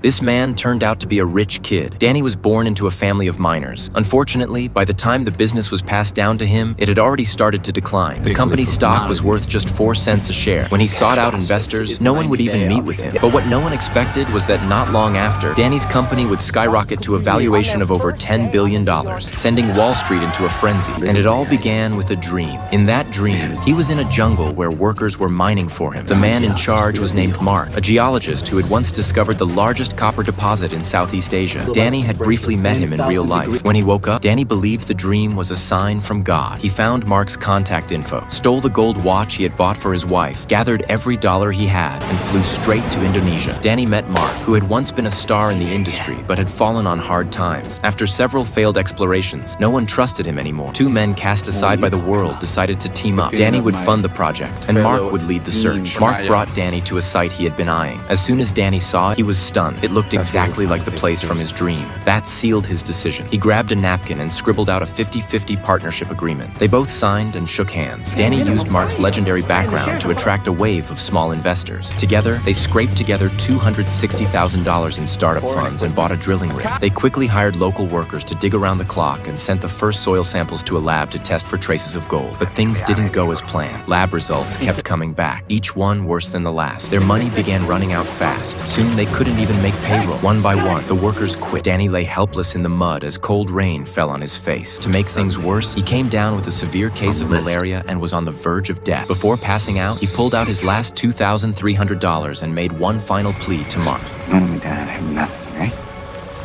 This man turned out to be a rich kid. Danny was born into a family of miners. Unfortunately, by the time the business was passed down to him, it had already started to decline. The company's stock was worth just 4 cents a share. When he sought out investors, no one would even meet with him. But what no one expected was that not long after, Danny's company would skyrocket to a valuation of over $10 billion, sending Wall Street into a frenzy. And it all began with a dream. In that dream, he was in a jungle where workers were mining for him. The man in charge was named Mark, a geologist who had once discovered the largest copper deposit in Southeast Asia. Danny had briefly met him in real life. When he woke up, Danny believed the dream was a sign from God. He found Mark's contact info, stole the gold watch he had bought for his wife, gathered every dollar he had, and flew straight to Indonesia. Danny met Mark, who had once been a star in the industry, but had fallen on hard times. After several failed explorations, no one trusted him anymore. Two men cast aside by the world decided to team up. Danny would fund the project, and Mark would lead the search. Mark brought Danny to a site he had been eyeing. As soon as Danny saw it, he was stunned. It looked exactly like the place from his dream. That sealed his decision. He grabbed a napkin and scribbled out a 50-50 partnership agreement. They both signed and shook hands. Danny used Mark's legendary background to attract a wave of small investors. Together, they scraped together $260,000 in startup funds and bought a drilling rig. They quickly hired local workers to dig around the clock and sent the first soil samples to a lab to test for traces of gold. But things didn't go as planned. Lab results kept coming back, each one worse than the last. Their money began running out fast. Soon they couldn't even make payroll. One by one, the workers quit. Danny lay helpless in the mud as cold rain fell on his face. To make things worse, he came down with a severe case of malaria and was on the verge of death. Before passing out, he pulled out his last $2,300 and made one final plea to Mark. Mom and Dad have nothing.